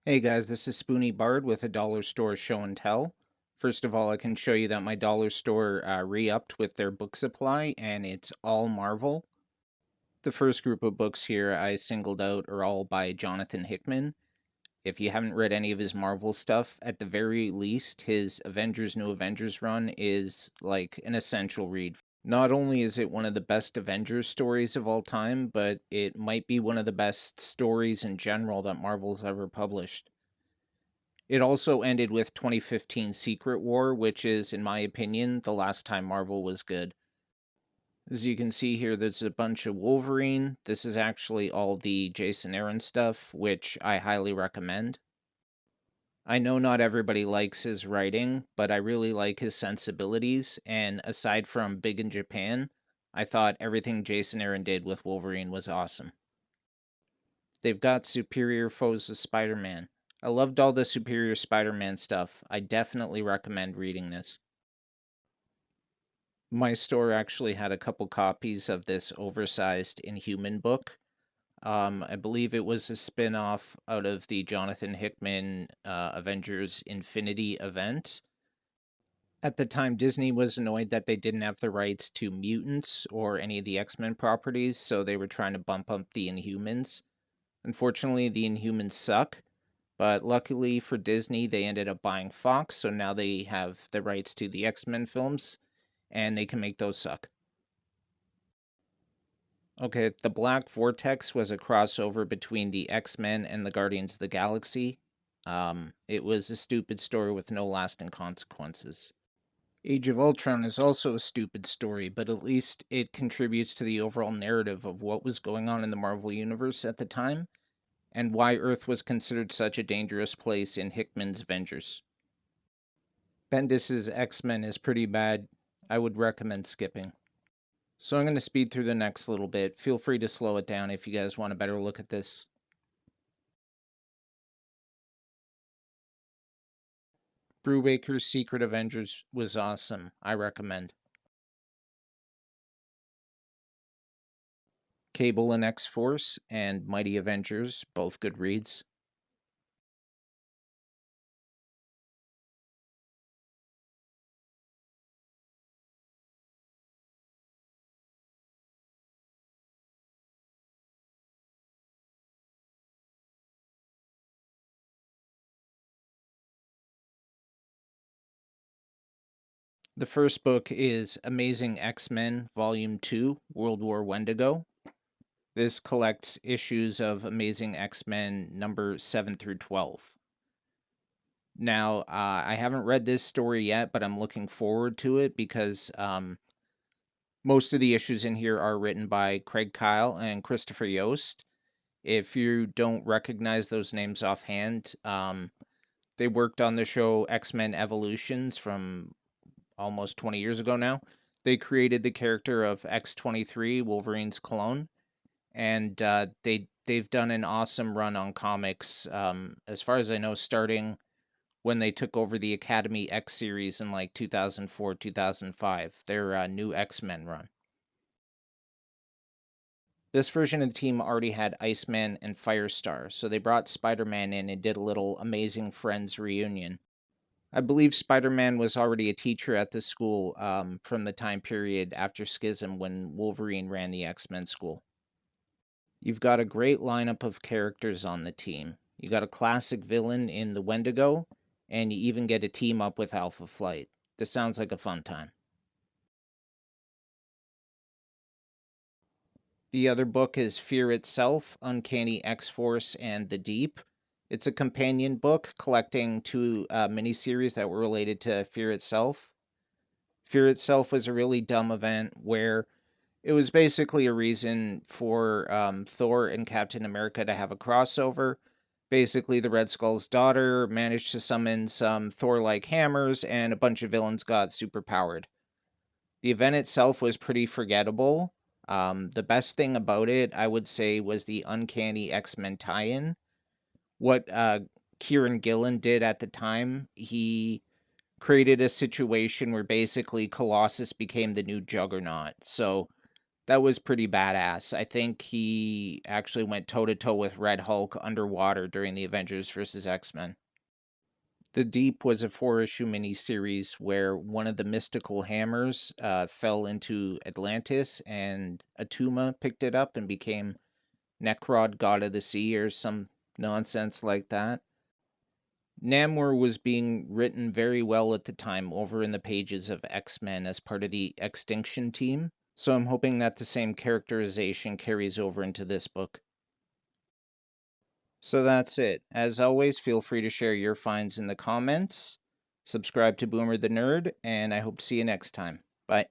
Hey guys, this is Spoony Bard with a dollar store show and tell. First of all, I can show you that my dollar store re-upped with their book supply, and it's all Marvel. The first group of books here I singled out are all by Jonathan Hickman. If you haven't read any of his Marvel stuff, at the very least, his Avengers New Avengers run is like an essential read. Not only is it one of the best Avengers stories of all time, but it might be one of the best stories in general that Marvel's ever published. It also ended with 2015 Secret War, which is, in my opinion, the last time Marvel was good. As you can see here, there's a bunch of Wolverine. This is actually all the Jason Aaron stuff, which I highly recommend. I know not everybody likes his writing, but I really like his sensibilities, and aside from Big in Japan, I thought everything Jason Aaron did with Wolverine was awesome. They've got Superior Foes of Spider-Man. I loved all the Superior Spider-Man stuff. I definitely recommend reading this. My store actually had a couple copies of this oversized Inhuman book. I believe it was a spin-off out of the Jonathan Hickman Avengers Infinity event. At the time, Disney was annoyed that they didn't have the rights to mutants or any of the X-Men properties, so they were trying to bump up the Inhumans. Unfortunately, the Inhumans suck, but luckily for Disney, they ended up buying Fox, so now they have the rights to the X-Men films, and they can make those suck. Okay, the Black Vortex was a crossover between the X-Men and the Guardians of the Galaxy. It was a stupid story with no lasting consequences. Age of Ultron is also a stupid story, but at least it contributes to the overall narrative of what was going on in the Marvel Universe at the time, and why Earth was considered such a dangerous place in Hickman's Avengers. Bendis's X-Men is pretty bad. I would recommend skipping. So I'm going to speed through the next little bit. Feel free to slow it down if you guys want a better look at this. Brubaker's Secret Avengers was awesome. I recommend. Cable and X-Force and Mighty Avengers, both good reads. The first book is Amazing X-Men Volume 2, World War Wendigo. This collects issues of Amazing X-Men number 7 through 12. Now, I haven't read this story yet, but I'm looking forward to it because most of the issues in here are written by Craig Kyle and Christopher Yost. If you don't recognize those names offhand, they worked on the show X-Men Evolutions from almost 20 years ago now. They created the character of X-23, Wolverine's clone, and they've done an awesome run on comics. As far as I know, starting when they took over the Academy X series in like 2004, 2005, their new X-Men run. This version of the team already had Iceman and Firestar, so they brought Spider-Man in and did a little Amazing Friends reunion. I believe Spider-Man was already a teacher at the school from the time period after Schism when Wolverine ran the X-Men school. You've got a great lineup of characters on the team. You got a classic villain in the Wendigo, and you even get a team up with Alpha Flight. This sounds like a fun time. The other book is Fear Itself, Uncanny X-Force, and The Deep. It's a companion book collecting two miniseries that were related to Fear Itself. Fear Itself was a really dumb event where it was basically a reason for Thor and Captain America to have a crossover. Basically, the Red Skull's daughter managed to summon some Thor-like hammers, and a bunch of villains got superpowered. The event itself was pretty forgettable. The best thing about it, I would say, was the Uncanny X-Men tie-in. What Kieran Gillen did at the time, he created a situation where basically Colossus became the new Juggernaut. So That was pretty badass. I think he actually went toe-to-toe with Red Hulk underwater during the Avengers vs. X-Men. The Deep was a 4-issue miniseries where one of the mystical hammers fell into Atlantis, and Atuma picked it up and became Necrod, god of the sea, or some nonsense like that. Namor was being written very well at the time over in the pages of X-Men as part of the Extinction team, so I'm hoping that the same characterization carries over into this book. So that's it. As always, feel free to share your finds in the comments. Subscribe to Boomer the Nerd, and I hope to see you next time. Bye.